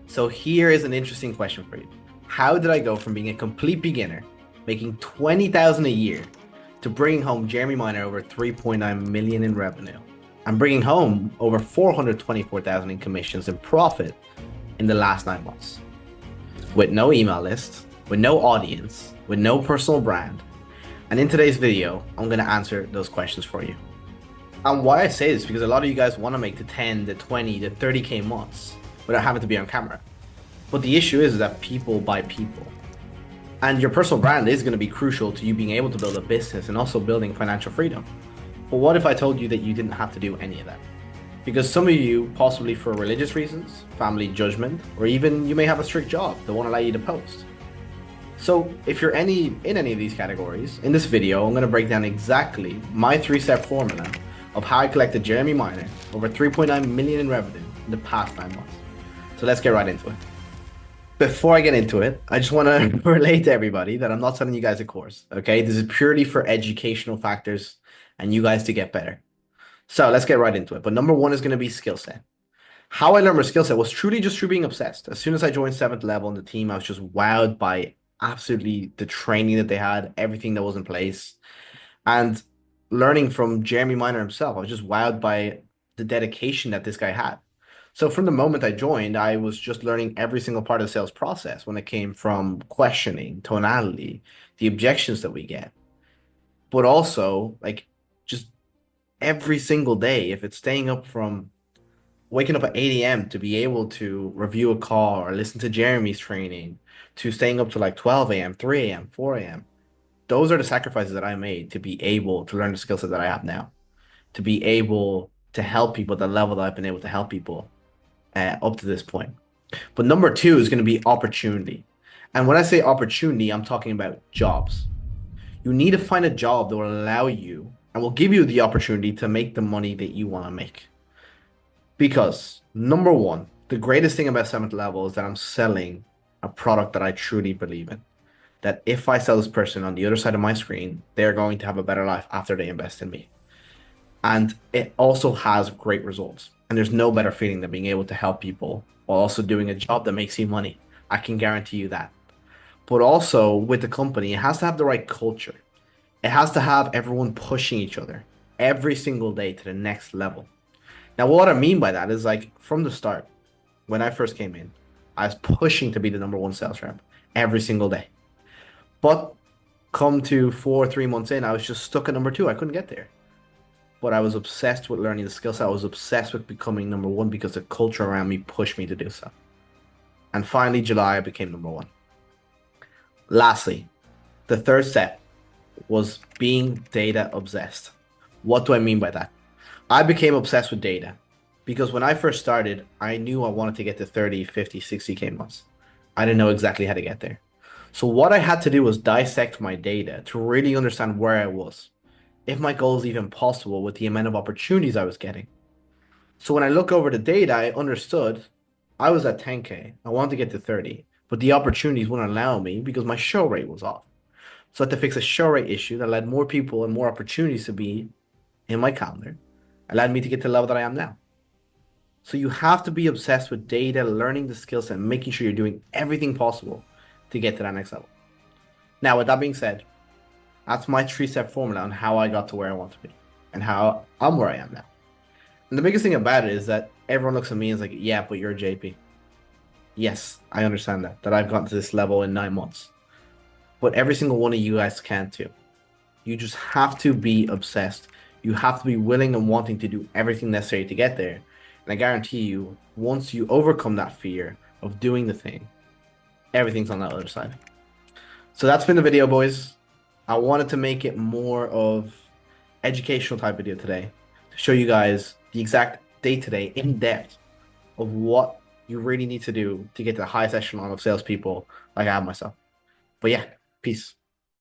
So here is an interesting question for you. How did I go from being a complete beginner, making 20,000 a year, to bringing home Jeremy Miner over 3.9 million in revenue? I'm bringing home over 424,000 in commissions and profit in the last 9 months, with no email list, with no audience, with no personal brand. And in today's video, I'm going to answer those questions for you. And why I say this is because a lot of you guys want to make the 10, the 20, the 30K months without having to be on camera. But the issue is that people buy people. And your personal brand is going to be crucial to you being able to build a business and also building financial freedom. But what if I told you that you didn't have to do any of that? Because some of you, possibly for religious reasons, family judgment, or even you may have a strict job that won't allow you to post. So if you're in any of these categories, in this video, I'm going to break down exactly my 3-step formula of how I collected Jeremy Miner over 3.9 million in revenue in the past 9 months. So let's get right into it. Before I get into it, I just want to relate to everybody that I'm not selling you guys a course, okay? This is purely for educational factors and you guys to get better. So let's get right into it. But number one is going to be skill set. How I learned my skill set was truly just through being obsessed. As soon as I joined 7th level in the team, I was just wowed by absolutely the training that they had, everything that was in place. And learning from Jeremy Miner himself, I was just wowed by the dedication that this guy had. So from the moment I joined, I was just learning every single part of the sales process when it came from questioning, tonality, the objections that we get, but also like just every single day, if it's staying up from waking up at 8 a.m. to be able to review a call or listen to Jeremy's training, to staying up to like 12 a.m., 3 a.m., 4 a.m. Those are the sacrifices that I made to be able to learn the skill set that I have now, to be able to help people at the level that I've been able to help people up to this point. But number two is going to be opportunity. And when I say opportunity, I'm talking about jobs. You need to find a job that will allow you and will give you the opportunity to make the money that you want to make. Because number one, the greatest thing about 7th level is that I'm selling a product that I truly believe in. That if I sell this person on the other side of my screen, they're going to have a better life after they invest in me. And it also has great results. And there's no better feeling than being able to help people while also doing a job that makes you money. I can guarantee you that. But also with the company, it has to have the right culture. It has to have everyone pushing each other every single day to the next level. Now, what I mean by that is like from the start, when I first came in, I was pushing to be the number one sales rep every single day. But come to 3 months in, I was just stuck at number two. I couldn't get there. But I was obsessed with learning the skill set. I was obsessed with becoming number one because the culture around me pushed me to do so. And finally, July, I became number one. Lastly, the third step was being data obsessed. What do I mean by that? I became obsessed with data because when I first started, I knew I wanted to get to 30, 50, 60K months. I didn't know exactly how to get there. So what I had to do was dissect my data to really understand where I was, if my goal is even possible with the amount of opportunities I was getting. So when I look over the data, I understood I was at 10K. I wanted to get to 30, but the opportunities wouldn't allow me because my show rate was off. So I had to fix a show rate issue that led more people and more opportunities to be in my calendar, allowed me to get to the level that I am now. So you have to be obsessed with data, learning the skill set, and making sure you're doing everything possible to get to that next level. Now, with that being said, that's my 3-step formula on how I got to where I want to be and how I'm where I am now. And the biggest thing about it is that everyone looks at me and is like, yeah, but you're JP. Yes, I understand that I've gotten to this level in 9 months. But every single one of you guys can too. You just have to be obsessed. You have to be willing and wanting to do everything necessary to get there. And I guarantee you, once you overcome that fear of doing the thing, everything's on that other side. So that's been the video, boys. I wanted to make it more of educational type video today to show you guys the exact day-to-day in depth of what you really need to do to get to the highest echelon of salespeople like I have myself. But yeah, peace.